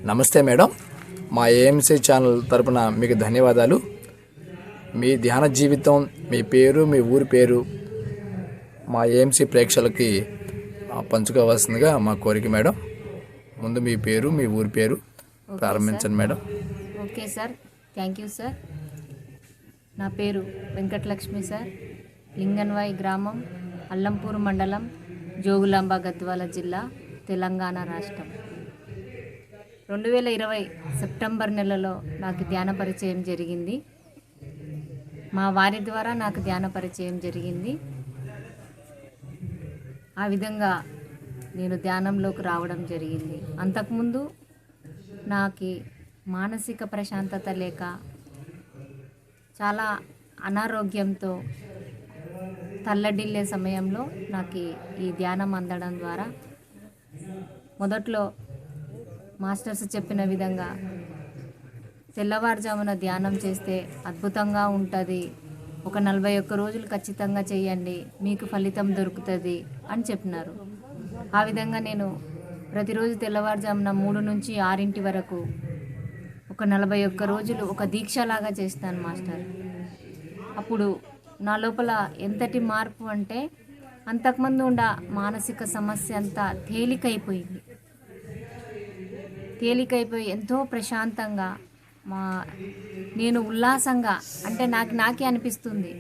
నమస్తే మేడం, మా AMC channel తరపున మీకు ధన్యవాదాలు. మీ ధ్యాన జీవితం, మీ పేరు, మీ ఊరి పేరు మా ఏఎంసీ ప్రేక్షకులకి పంచుకోవాల్సిందిగా మా కోరిక మేడం. ముందు మీ పేరు, మీ ఊరి పేరు ప్రారంభించండి madam. Okay sir, thank you sir. నా పేరు వెంకటలక్ష్మి సార్. లింగన్వాయి గ్రామం, అల్లంపూర్ మండలం, జోగులాంబ గద్వాల జిల్లా, తెలంగాణ రాష్ట్రం. 2020 సెప్టెంబర్ నెలలో నాకు ధ్యాన పరిచయం జరిగింది. మా వారి ద్వారా నాకు ధ్యాన పరిచయం జరిగింది. ఆ విధంగా నేను ధ్యానంలోకి రావడం జరిగింది. అంతకుముందు నాకు మానసిక ప్రశాంతత లేక చాలా అనారోగ్యంతో తల్లడిల్లే సమయంలో నాకు ఈ ధ్యానం అందడం ద్వారా మొదట్లో మాస్టర్స్ చెప్పిన విధంగా తెల్లవారుజామున ధ్యానం చేస్తే అద్భుతంగా ఉంటుంది, ఒక 41 రోజులు ఖచ్చితంగా చేయండి, మీకు ఫలితం దొరుకుతుంది అని చెప్పినారు. ఆ విధంగా నేను ప్రతిరోజు తెల్లవారుజామున 3 నుంచి 6 వరకు ఒక 41 రోజులు ఒక దీక్షలాగా చేస్తాను మాస్టర్. అప్పుడు నా లోపల ఎంతటి మార్పు అంటే అంతకుముందు ఉన్న మానసిక సమస్య అంతా తేలికైపోయి ఎంతో ప్రశాంతంగా నేను ఉల్లాసంగా, అంటే నాకే అనిపిస్తుంది,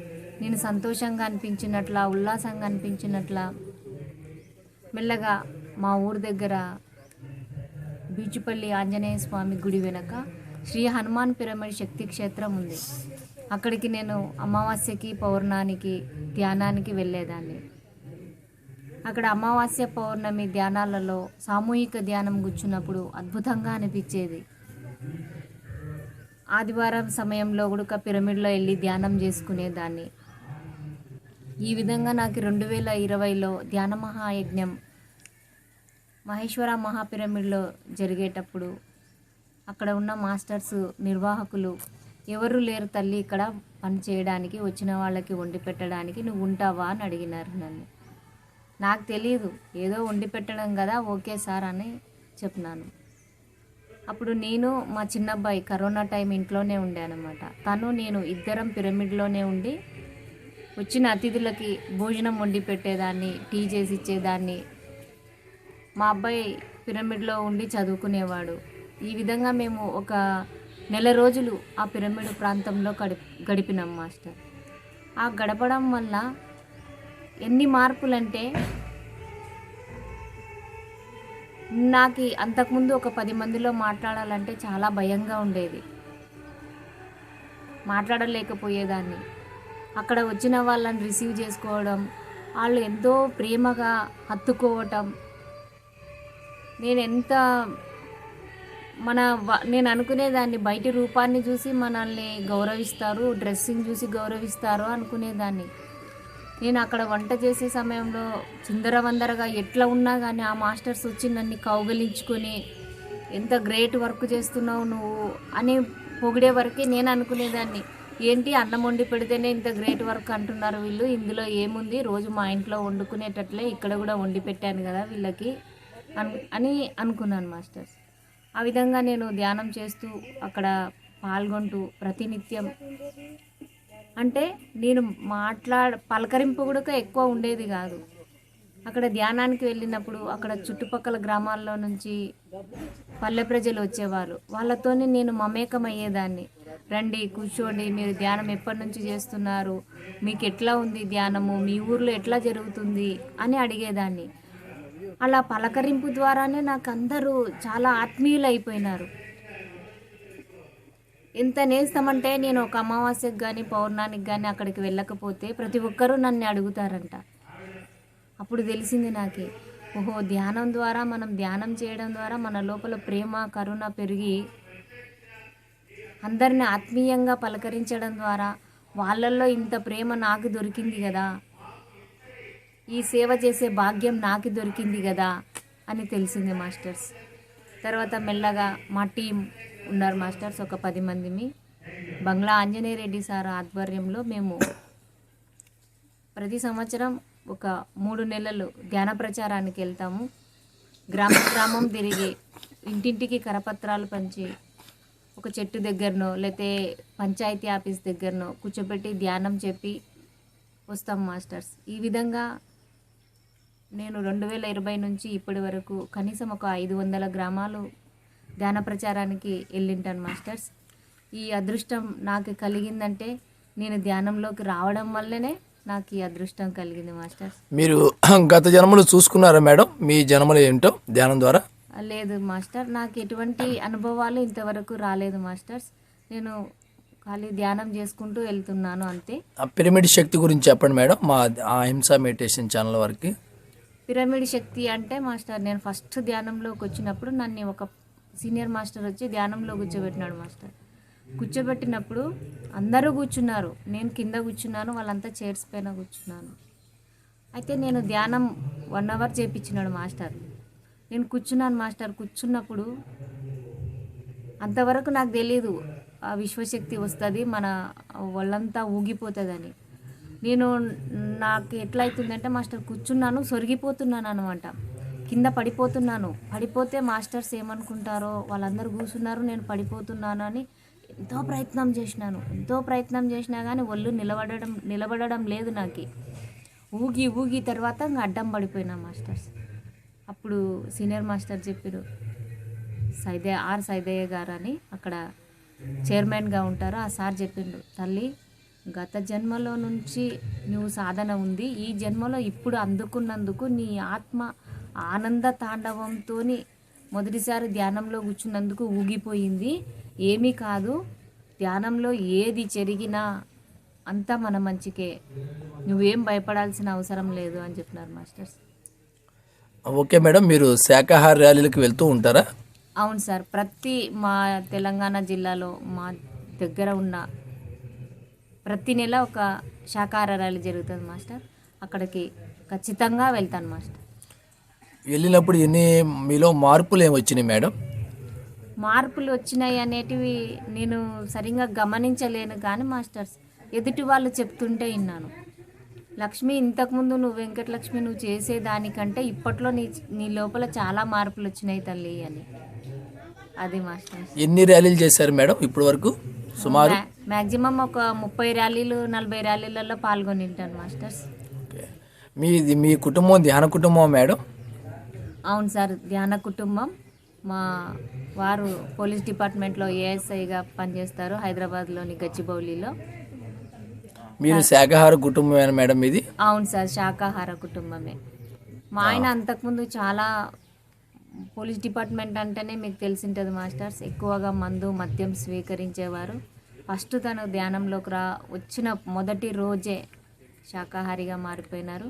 నేను సంతోషంగా అనిపించినట్ల, ఉల్లాసంగా అనిపించినట్ల. మెల్లగా మా ఊరి దగ్గర బీచుపల్లి ఆంజనేయ స్వామి గుడి వెనక శ్రీ హనుమాన్ పిరమిడ్ శక్తి క్షేత్రం ఉంది. అక్కడికి నేను అమావాస్యకి, పౌర్ణానికి ధ్యానానికి వెళ్ళేదాన్ని. అక్కడ అమావాస్య, పౌర్ణమి ధ్యానాలలో సామూహిక ధ్యానం కూర్చున్నప్పుడు అద్భుతంగా అనిపించేది. ఆదివారం సమయంలో కూడా పిరమిడ్లో వెళ్ళి ధ్యానం చేసుకునేదాన్ని. ఈ విధంగా నాకు 2020లో ధ్యాన మహాయజ్ఞం మహేశ్వర మహాపిరమిడ్లో జరిగేటప్పుడు అక్కడ ఉన్న మాస్టర్స్, నిర్వాహకులు ఎవరు లేరు తల్లి ఇక్కడ పని చేయడానికి, వచ్చిన వాళ్ళకి వండి పెట్టడానికి, నువ్వు ఉంటావా అని అడిగినారు నన్ను. నాకు తెలియదు, ఏదో వండి పెట్టడం కదా, ఓకే సార్ అని చెప్పినాను. అప్పుడు నేను మా చిన్నబ్బాయి కరోనా టైం ఇంట్లోనే ఉండానమాట. తను నేను ఇద్దరం పిరమిడ్లోనే ఉండి వచ్చిన అతిథులకి భోజనం వండి పెట్టేదాన్ని, టీ చేసి ఇచ్చేదాన్ని. మా అబ్బాయి పిరమిడ్లో ఉండి చదువుకునేవాడు. ఈ విధంగా మేము ఒక 1 నెల రోజులు ఆ పిరమిడ్ ప్రాంతంలో గడిపినాం మాస్టర్. ఆ గడపడం వల్ల ఎన్ని మార్పులంటే, నాకు అంతకుముందు ఒక 10 మందిలో మాట్లాడాలంటే చాలా భయంగా ఉండేది, మాట్లాడలేకపోయేదాన్ని. అక్కడ వచ్చిన వాళ్ళని రిసీవ్ చేసుకోవడం, వాళ్ళు ఎంతో ప్రేమగా హత్తుకోవటం, నేను అనుకునేదాన్ని బయటి రూపాన్ని చూసి మనల్ని గౌరవిస్తారు, డ్రెస్సింగ్ చూసి గౌరవిస్తారు అనుకునేదాన్ని. నేను అక్కడ వంట చేసే సమయంలో చిందరవందరగా ఎట్లా ఉన్నా కానీ ఆ మాస్టర్స్ వచ్చి నన్ను కౌగలించుకొని ఎంత గ్రేట్ వర్క్ చేస్తున్నావు నువ్వు అని పొగిడే వరకే నేను అనుకునేదాన్ని. ఏంటి అన్నం వండి పెడితేనే ఇంత గ్రేట్ వర్క్ అంటున్నారు వీళ్ళు, ఇందులో ఏముంది, రోజు మా ఇంట్లో వండుకునేటట్లే ఇక్కడ కూడా వండి పెట్టాను కదా వీళ్ళకి అని అనుకున్నాను మాస్టర్స్. ఆ విధంగా నేను ధ్యానం చేస్తూ అక్కడ పాల్గొంటూ ప్రతినిత్యం, అంటే నేను పలకరింపు కూడా ఎక్కువ ఉండేది కాదు. అక్కడ ధ్యానానికి వెళ్ళినప్పుడు అక్కడ చుట్టుపక్కల గ్రామాల్లో నుంచి పల్లె ప్రజలు వచ్చేవారు. వాళ్ళతోనే నేను మమేకమయ్యేదాన్ని. రండి కూర్చోండి, మీరు ధ్యానం ఎప్పటి నుంచి చేస్తున్నారు, మీకు ఎట్లా ఉంది ధ్యానము, మీ ఊర్లో ఎట్లా జరుగుతుంది అని అడిగేదాన్ని. అలా పలకరింపు ద్వారానే నాకు అందరూ చాలా ఆత్మీయులు అయిపోయినారు. ఎంత నేస్తామంటే నేను ఒక అమావాస్యకు కానీ పౌర్ణానికి కానీ అక్కడికి వెళ్ళకపోతే ప్రతి ఒక్కరూ నన్ను అడుగుతారంట. అప్పుడు తెలిసింది నాకే, ఓహో, ధ్యానం ద్వారా, మనం ధ్యానం చేయడం ద్వారా మన లోపల ప్రేమ, కరుణ పెరిగి అందరిని ఆత్మీయంగా పలకరించడం ద్వారా వాళ్ళల్లో ఇంత ప్రేమ నాకు దొరికింది కదా, ఈ సేవ చేసే భాగ్యం నాకు దొరికింది కదా అని తెలిసింది మాస్టర్స్. తర్వాత మెల్లగా మా టీం ఉన్నారు మాస్టర్స్, ఒక 10 మందిమి. బంగ్లా ఆంజనేయ రెడ్డి సార్ ఆధ్వర్యంలో మేము ప్రతి సంవత్సరం ఒక 3 నెలలు ధ్యాన ప్రచారానికి వెళ్తాము. గ్రామం తిరిగి ఇంటింటికి కరపత్రాలు పంచి ఒక చెట్టు దగ్గరనో లేతే పంచాయతీ ఆఫీస్ దగ్గరనో కూర్చోబెట్టి ధ్యానం చెప్పి వస్తాం మాస్టర్స్. ఈ విధంగా నేను 2020 నుంచి ఇప్పటి వరకు కనీసం ఒక 500 గ్రామాలు ధ్యాన ప్రచారానికి వెళ్ళింటాను మాస్టర్స్. ఈ అదృష్టం నాకు కలిగిందంటే నేను ధ్యానంలోకి రావడం వల్లనే నాకు ఈ అదృష్టం కలిగింది మాస్టర్స్. మీరు గత జన్మలు చూసుకున్నారా మేడం, మీ జన్మలు ఏంటో ధ్యానం ద్వారా? లేదు మాస్టర్, నాకు ఎటువంటి అనుభవాలు ఇంతవరకు రాలేదు మాస్టర్స్. నేను ఖాళీ ధ్యానం చేసుకుంటూ వెళ్తున్నాను అంతే. ఆ పిరమిడ్ శక్తి గురించి చెప్పండి మేడం, మా అహింస మెడిటేషన్ ఛానల్ వారికి. పిరమిడ్ శక్తి అంటే మాస్టర్, నేను ఫస్ట్ ధ్యానంలోకి వచ్చినప్పుడు నన్ను ఒక సీనియర్ మాస్టర్ వచ్చి ధ్యానంలో కూర్చోబెట్టినాడు మాస్టర్. కూర్చోబెట్టినప్పుడు అందరూ కూర్చున్నారు, నేను కింద కూర్చున్నాను, వాళ్ళంతా చైర్స్ పైన కూర్చున్నాను. అయితే నేను ధ్యానం 1 అవర్ చేయించినాడు మాస్టర్. నేను కూర్చున్నాను మాస్టర్. కూర్చున్నప్పుడు అంతవరకు నాకు తెలీదు ఆ విశ్వశక్తి వస్తుంది, మన వాళ్ళంతా ఊగిపోతుందని. నాకు ఎట్లా అవుతుందంటే మాస్టర్, కూర్చున్నాను సొరిగిపోతున్నాను అనమాట, కింద పడిపోతున్నాను. పడిపోతే మాస్టర్స్ ఏమనుకుంటారో, వాళ్ళందరూ కూర్చున్నారు, నేను పడిపోతున్నాను అని ఎంతో ప్రయత్నం చేసినా కానీ ఒళ్ళు నిలబడడం లేదు నాకు. ఊగి తర్వాత ఇంకా అడ్డం పడిపోయినా మాస్టర్స్. అప్పుడు సీనియర్ మాస్టర్ చెప్పారు, సైదయ్య గారు అని అక్కడ చైర్మన్గా ఉంటారు, ఆ సార్ చెప్పిండు, తల్లి గత జన్మలో నుంచి నువ్వు సాధన ఉంది, ఈ జన్మలో ఇప్పుడు అందుకున్నందుకు నీ ఆత్మ ఆనంద తాండవంతో మొదటిసారి ధ్యానంలో కూర్చున్నందుకు ఊగిపోయింది. ఏమీ కాదు, ధ్యానంలో ఏది జరిగినా అంతా మన మంచికే, నువ్వేం భయపడాల్సిన అవసరం లేదు అని చెప్పినారు మాస్టర్స్. ఓకే మేడం, మీరు శాకాహార ర్యాలీలకు వెళ్తూ ఉంటారా? అవును సార్, మా తెలంగాణ జిల్లాలో మా దగ్గర ఉన్న ప్రతి నెల ఒక శాకాహార ర్యాలీ జరుగుతుంది మాస్టర్, అక్కడికి ఖచ్చితంగా వెళ్తాను మాస్టర్. వెళ్ళినప్పుడు మీలో మార్పులు ఏమొచ్చినాయి మేడం? మార్పులు వచ్చినాయి అనేటివి నేను సరిగ్గా గమనించలేను కానీ మాస్టర్స్, ఎదుటి వాళ్ళు చెప్తుంటే విన్నాను. లక్ష్మి, ఇంతకుముందు నువ్వు వెంకటలక్ష్మి నువ్వు చేసేదానికంటే ఇప్పట్లో నీ లోపల చాలా మార్పులు వచ్చినాయి తల్లి అని. అది మాస్టర్స్. ఎన్ని ర్యాలీలు చేశారు మేడం ఇప్పటి వరకు సుమారు? మ్యాక్సిమం ఒక 30 ర్యాలీలు 40 ర్యాలీలలో పాల్గొని ఉంటాను మాస్టర్స్. మీ కుటుంబం ధ్యాన కుటుంబం మేడం? అవును సార్, ధ్యాన కుటుంబం. మా వారు పోలీస్ డిపార్ట్మెంట్లో ఏఎస్ఐగా పనిచేస్తారు హైదరాబాద్లోని గచ్చిబౌలిలో. మీరు శాకాహార కుటుంబమేనా మేడం ఇది? అవును సార్, శాకాహార కుటుంబమే. మా ఆయన అంతకుముందు చాలా పోలీస్ డిపార్ట్మెంట్ అంటేనే మీకు తెలిసింటుంది మాస్టర్స్, ఎక్కువగా మద్యం స్వీకరించేవారు. ఫస్ట్ తను ధ్యానంలోకి వచ్చిన మొదటి రోజే శాకాహారిగా మారిపోయినారు.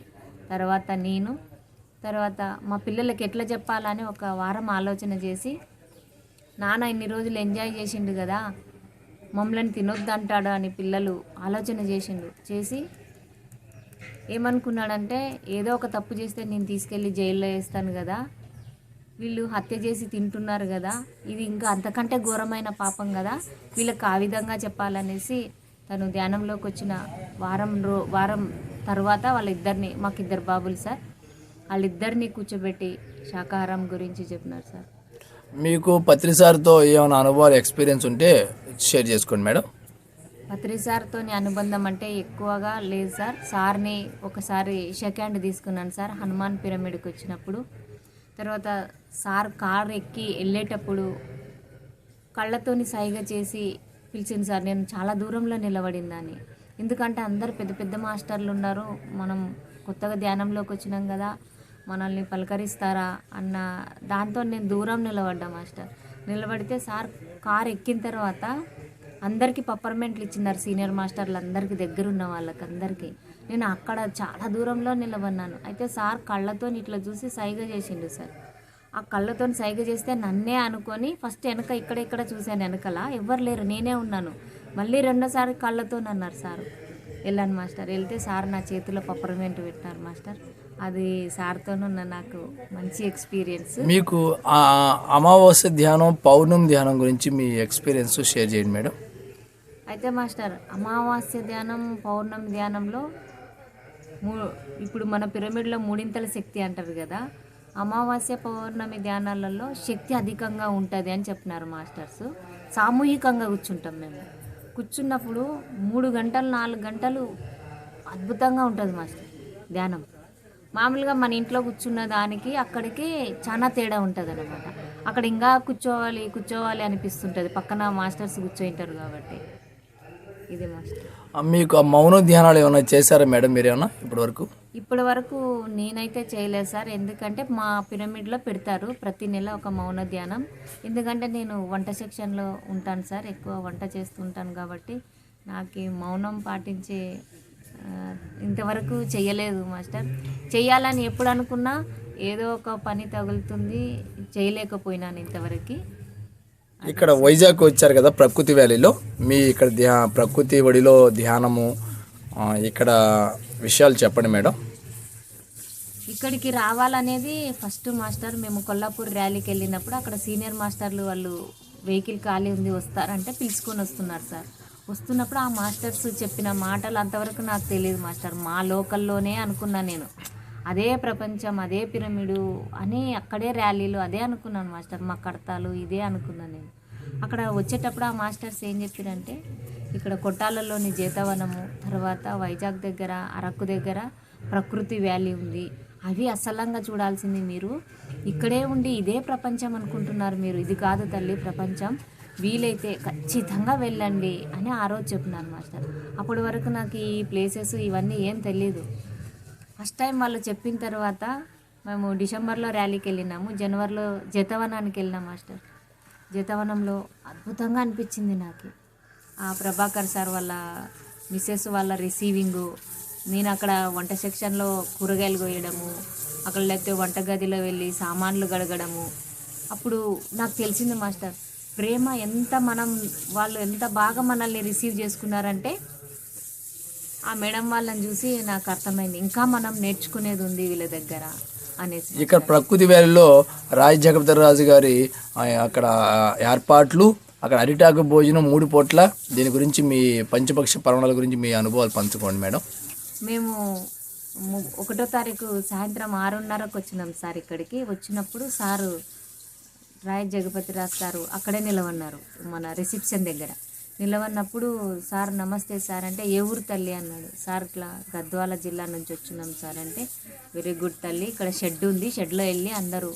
తర్వాత మా పిల్లలకి ఎట్లా చెప్పాలని ఒక వారం ఆలోచన చేసి, నాన్న ఇన్ని రోజులు ఎంజాయ్ చేసిండు కదా, మమ్మల్ని తినొద్దు అంటాడు అని పిల్లలు ఆలోచన చేసి ఏమనుకున్నాడంటే, ఏదో ఒక తప్పు చేస్తే నేను తీసుకెళ్ళి జైల్లో వేస్తాను కదా, వీళ్ళు హత్య చేసి తింటున్నారు కదా, ఇది ఇంకా అంతకంటే ఘోరమైన పాపం కదా, వీళ్ళకి ఆ విధంగా చెప్పాలనేసి తను ధ్యానంలోకి వచ్చిన వారం తర్వాత వాళ్ళిద్దరిని, మాకు 2 బాబులు సార్, వాళ్ళిద్దరిని కూర్చోబెట్టి శాకాహారం గురించి చెప్పినారు సార్. మీకు పత్రి సార్తో ఏమైనా అనుభవాలు ఎక్స్పీరియన్స్ ఉంటే షేర్ చేసుకోండి మేడం. పత్రి సార్తో అనుబంధం అంటే ఎక్కువగా లేదు సార్. సార్ని ఒకసారి సెకండ్ హ్యాండ్ తీసుకున్నాను సార్ హనుమాన్ పిరమిడ్కి వచ్చినప్పుడు. తర్వాత సార్ కార్ ఎక్కి వెళ్ళేటప్పుడు కళ్ళతోని సైగ చేసి పిలిచింది సార్. నేను చాలా దూరంలో నిలబడిందని, ఎందుకంటే అందరు పెద్ద పెద్ద మాస్టర్లు ఉన్నారు, మనం కొత్తగా ధ్యానంలోకి వచ్చినాం కదా, మనల్ని పలకరిస్తారా అన్న దాంతో నేను దూరం నిలబడ్డా మాస్టర్. నిలబడితే సార్ కార్ ఎక్కిన తర్వాత అందరికీ పప్పర్మెంట్లు ఇచ్చినారు, సీనియర్ మాస్టర్లు అందరికీ, దగ్గర ఉన్న వాళ్ళకి అందరికీ. నేను అక్కడ చాలా దూరంలో నిలబడినాను. అయితే సార్ కళ్ళతో ఇట్లా చూసి సైగ చేసిండు సార్. ఆ కళ్ళతో సైగ చేస్తే నన్నే అనుకొని ఫస్ట్ ఇక్కడ చూశాను, వెనకల ఎవరు లేరు, నేనే ఉన్నాను. మళ్ళీ రెండోసారి కళ్ళతో అన్నారు సార్. వెళ్ళాను మాస్టర్. వెళ్తే సార్ నా చేతిలో పప్పర్మెంట్ పెట్టినారు మాస్టర్. అది సార్తోనున్న నాకు మంచి ఎక్స్పీరియన్స్. మీకు అమావాస్య ధ్యానం, పౌర్ణమి ధ్యానం గురించి మీ ఎక్స్పీరియన్స్ షేర్ చేయండి మేడం. అయితే మాస్టర్, అమావాస్య ధ్యానం, పౌర్ణమి ధ్యానంలో ఇప్పుడు మన పిరమిడ్లో 3 శక్తి అంటారు కదా, అమావాస్య పౌర్ణమి ధ్యానాలలో శక్తి అధికంగా ఉంటుంది అని చెప్పినారు మాస్టర్స్. సామూహికంగా కూర్చుంటాం మేము. కూర్చున్నప్పుడు 3 గంటలు 4 గంటలు అద్భుతంగా ఉంటుంది మాస్టర్ ధ్యానం. మామూలుగా మన ఇంట్లో కూర్చున్న దానికి అక్కడికి చాలా తేడా ఉంటుంది అనమాట. అక్కడ ఇంకా కూర్చోవాలి కూర్చోవాలి అనిపిస్తుంటుంది, పక్కన మాస్టర్స్ కూర్చోయింటారు కాబట్టి. ఇది మాస్టర్. మీకు ఆ మౌన ధ్యానాలు ఏమైనా చేశారా మేడం మీరు ఏమన్నా ఇప్పటివరకు? ఇప్పటి వరకు నేనైతే చేయలేదు సార్. ఎందుకంటే మా పిరమిడ్లో పెడతారు ప్రతి నెల ఒక మౌన ధ్యానం. ఎందుకంటే నేను వంట సెక్షన్లో ఉంటాను సార్, ఎక్కువ వంట చేస్తుంటాను కాబట్టి నాకు ఈ మౌనం పాటించే ఇంతవరకు చేయలేదు మాస్టర్. చేయాలని ఎప్పుడు అనుకున్నా ఏదో ఒక పని తగులుతుంది, చేయలేకపోయినాను ఇంతవరకు. ఇక్కడ వైజాగ్ వచ్చారు కదా ప్రకృతి వ్యాలీలో, మీ ఇక్కడ ప్రకృతి ఒడిలో ధ్యానము ఇక్కడ విషయాలు చెప్పండి మేడం. ఇక్కడికి రావాలనేది ఫస్ట్ మాస్టర్, మేము కొల్లాపూర్ ర్యాలీకి వెళ్ళినప్పుడు అక్కడ సీనియర్ మాస్టర్లు వాళ్ళు వెహికల్ ఖాళీ ఉంది వస్తారంటే పిలుచుకొని వస్తున్నారు సార్. వస్తున్నప్పుడు ఆ మాస్టర్స్ చెప్పిన మాటలు అంతవరకు నాకు తెలియదు మాస్టర్. మా లోకల్లోనే అనుకున్నా నేను, అదే ప్రపంచం అదే పిరమిడు అని అక్కడే ర్యాలీలు అదే అనుకున్నాను మాస్టర్. మా కడతాలు ఇదే అనుకున్నాను నేను. అక్కడ వచ్చేటప్పుడు ఆ మాస్టర్స్ ఏం చెప్పారంటే ఇక్కడ కొట్టాలలోని జేతవనము, తర్వాత వైజాగ్ దగ్గర అరకు దగ్గర ప్రకృతి వ్యాలీ ఉంది, అవి అసలంగా చూడాల్సింది మీరు. ఇక్కడే ఉండి ఇదే ప్రపంచం అనుకుంటున్నారు మీరు, ఇది కాదు తల్లి ప్రపంచం, వీలైతే ఖచ్చితంగా వెళ్ళండి అని ఆ రోజు చెప్పినాను మాస్టర్. అప్పటి వరకు నాకు ఈ ప్లేసెస్ ఇవన్నీ ఏం తెలీదు. ఫస్ట్ టైం వాళ్ళు చెప్పిన తర్వాత మేము డిసెంబర్లో ర్యాలీకి వెళ్ళినాము, జనవరిలో జేతవనానికి వెళ్ళినాం మాస్టర్. జేతవనంలో అద్భుతంగా అనిపించింది నాకు. ఆ ప్రభాకర్ సార్ వాళ్ళ మిస్సెస్ వాళ్ళ రిసీవింగు, నేను అక్కడ వంట సెక్షన్లో కూరగాయలు కోయడము, అక్కడ లేకపోతే వంటగదిలో వెళ్ళి సామాన్లు గడగడము, అప్పుడు నాకు తెలిసింది మాస్టర్ ప్రేమ ఎంత, వాళ్ళు ఎంత బాగా మనల్ని రిసీవ్ చేసుకున్నారంటే ఆ మేడం వాళ్ళని చూసి నాకు అర్థమైంది ఇంకా మనం నేర్చుకునేది ఉంది వీళ్ళ దగ్గర అనేసి. ఇక్కడ ప్రకృతి వ్యాలీలో రాజ్ జగపతిరాజు గారి అక్కడ ఏర్పాట్లు, అక్కడ అరిటాకు భోజనం 3 పూట్ల, దీని గురించి మీ పంచపక్ష పర్వణాల గురించి మీ అనుభవాలు పంచుకోండి మేడం. మేము 1వ తారీఖు సాయంత్రం 6:30కు వచ్చినాం సార్. ఇక్కడికి వచ్చినప్పుడు సారు రాజ్ జగపతిరాజు సారు అక్కడే నిలవన్నారు మన రిసెప్షన్ దగ్గర. నిలవన్నప్పుడు సార్ నమస్తే సార్ అంటే ఏ ఊరు తల్లి అన్నాడు. సార్ ఇట్లా గద్వాల జిల్లా నుంచి వచ్చినాం సార్ అంటే వెరీ గుడ్ తల్లి, ఇక్కడ షెడ్ ఉంది, షెడ్లో వెళ్ళి అందరూ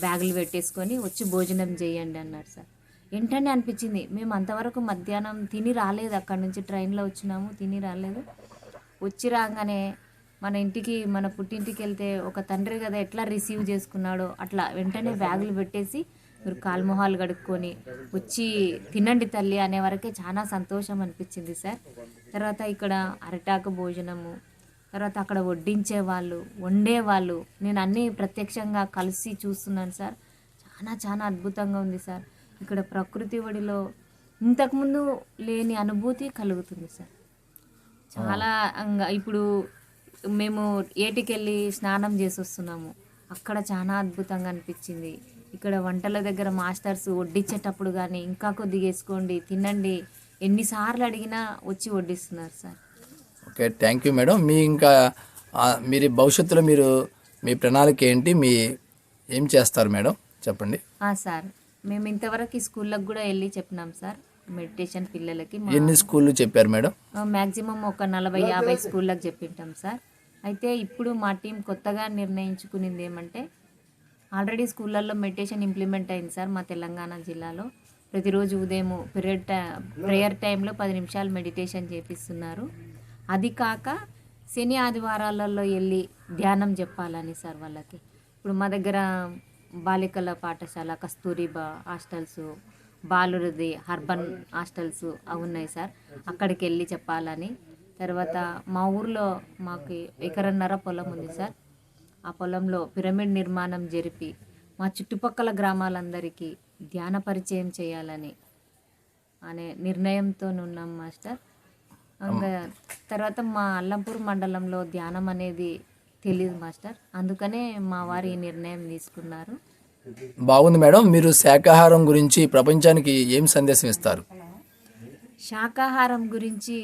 బ్యాగులు పెట్టేసుకొని వచ్చి భోజనం చేయండి అన్నారు సార్. వెంటనే అనిపించింది, మేము అంతవరకు మధ్యాహ్నం తిని రాలేదు, అక్కడి నుంచి ట్రైన్లో వచ్చినాము తిని రాలేదు. వచ్చి రాగానే మన ఇంటికి మన పుట్టింటికి వెళ్తే ఒక తండ్రి కదా ఎట్లా రిసీవ్ చేసుకున్నాడో అట్లా వెంటనే బ్యాగులు పెట్టేసి మీరు కాల్మొహాలు కడుక్కొని వచ్చి తినండి తల్లి అనే వరకే చాలా సంతోషం అనిపించింది సార్. తర్వాత ఇక్కడ అరిటాకు భోజనము, తర్వాత అక్కడ వడ్డించే వాళ్ళు వండేవాళ్ళు నేను అన్నీ ప్రత్యక్షంగా కలిసి చూస్తున్నాను సార్. చాలా చాలా అద్భుతంగా ఉంది సార్. ఇక్కడ ప్రకృతి ఒడిలో ఇంతకుముందు లేని అనుభూతి కలుగుతుంది సార్. చాలా ఇప్పుడు మేము ఏటికెళ్ళి స్నానం చేసి వస్తున్నాము, అక్కడ చాలా అద్భుతంగా అనిపించింది. ఇక్కడ వంటల దగ్గర మాస్టర్స్ వడ్డించేటప్పుడు కానీ ఇంకా కొద్దిగా వేసుకోండి తినండి ఎన్నిసార్లు అడిగినా వచ్చి వడ్డిస్తున్నారు sir. Okay, thank you madam. మీరు భవిష్యత్తులో మీ ప్రణాళిక ఏంటి, ఏం చేస్తారు మేడం చెప్పండి. సార్ మేము ఇంతవరకు ఈ స్కూళ్ళకి కూడా వెళ్ళి చెప్పినాం సార్, మెడిటేషన్ పిల్లలకి. ఎన్ని స్కూళ్ళు చెప్పారు మేడం? మ్యాక్సిమం ఒక 40-50 స్కూళ్ళకి చెప్పింటాం సార్. అయితే ఇప్పుడు మా టీం కొత్తగా నిర్ణయించుకునింది ఏమంటే ఆల్రెడీ స్కూళ్ళల్లో మెడిటేషన్ ఇంప్లిమెంట్ అయింది సార్ మా తెలంగాణ జిల్లాలో. ప్రతిరోజు ఉదయం ప్రేయర్ టైంలో 10 నిమిషాలు మెడిటేషన్ చేపిస్తున్నారు. అది కాక శని ఆదివారాలలో వెళ్ళి ధ్యానం చెప్పాలని సార్ వాళ్ళకి. ఇప్పుడు మా దగ్గర బాలికల పాఠశాల, కస్తూరిబా హాస్టల్స్, బాలురది అర్బన్ హాస్టల్స్ అవి ఉన్నాయి సార్, అక్కడికి వెళ్ళి చెప్పాలని. తర్వాత మా ఊర్లో మాకు 1.5 ఎకరం పొలం ఉంది సార్. ఆ పొలంలో పిరమిడ్ నిర్మాణం జరిపి మా చుట్టుపక్కల గ్రామాలందరికీ ధ్యాన పరిచయం చేయాలని అనే నిర్ణయంతో ఉన్నాం మాస్టర్. తర్వాత మా అల్లంపూర్ మండలంలో ధ్యానం అనేది తెలియదు మాస్టర్, అందుకనే మా వారు ఈ నిర్ణయం తీసుకున్నారు. బాగుంది మేడం. మీరు శాకాహారం గురించి ప్రపంచానికి ఏం సందేశం ఇస్తారు? శాకాహారం గురించి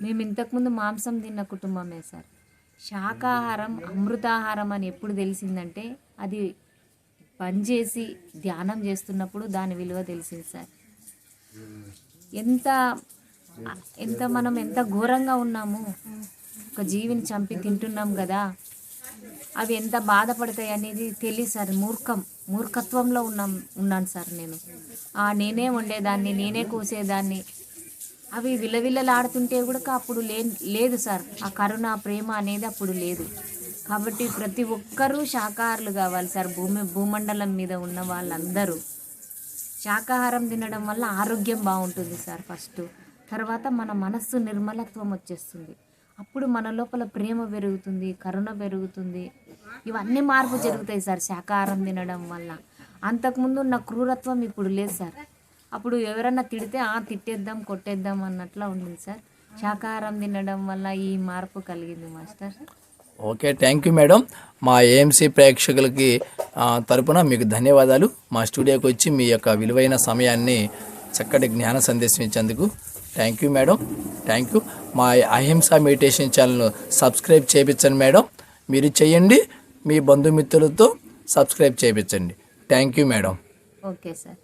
మేము ఇంతకుముందు మాంసం తిన్న కుటుంబమే సార్. శాకాహారం అమృతాహారం అని ఎప్పుడు తెలిసిందంటే అది బంద్ చేసి ధ్యానం చేస్తున్నప్పుడు దాని విలువ తెలిసింది సార్. ఎంత ఎంత మనం ఎంత ఘోరంగా ఉన్నాము, ఒక జీవిని చంపి తింటున్నాం కదా, అవి ఎంత బాధపడతాయి అనేది తెలియదు సార్. మూర్ఖత్వంలో ఉన్నాను సార్ నేను. నేనే వండేదాన్ని, నేనే కోసేదాన్ని. అవి విలవిలలాడుతుంటే కూడా అప్పుడు లేదు సార్, ఆ కరుణ ప్రేమ అనేది అప్పుడు లేదు. కాబట్టి ప్రతి ఒక్కరూ శాకాహారులు కావాలి సార్. భూమండలం మీద ఉన్న వాళ్ళందరూ శాకాహారం తినడం వల్ల ఆరోగ్యం బాగుంటుంది సార్ ఫస్ట్. తర్వాత మన మనస్సు నిర్మలత్వం వచ్చేస్తుంది. అప్పుడు మన లోపల ప్రేమ పెరుగుతుంది, కరుణ పెరుగుతుంది. ఇవన్నీ మార్పు జరుగుతాయి సార్ శాకాహారం తినడం వల్ల. అంతకుముందు ఉన్న క్రూరత్వం ఇప్పుడు లేదు సార్. అప్పుడు ఎవరన్నా తిడితే తిట్టేద్దాం, కొట్టేద్దాం అన్నట్లా ఉండింది సార్. శాకాహారం తినడం వల్ల ఈ మార్పు కలిగింది master. Okay, thank you madam. మా ఏఎంసీ ప్రేక్షకులకి తరపున మీకు ధన్యవాదాలు. మా స్టూడియోకి వచ్చి మీ యొక్క విలువైన సమయాన్ని చక్కటి జ్ఞాన సందేశం ఇచ్చేందుకు thank you madam. Thank you. మా అహింస మెడిటేషన్ ఛానల్ను సబ్స్క్రైబ్ చేయించండి మేడం. మీరు చేయండి, మీ బంధుమిత్రులతో సబ్స్క్రైబ్ చేయించండి. Thank you madam. Okay sir.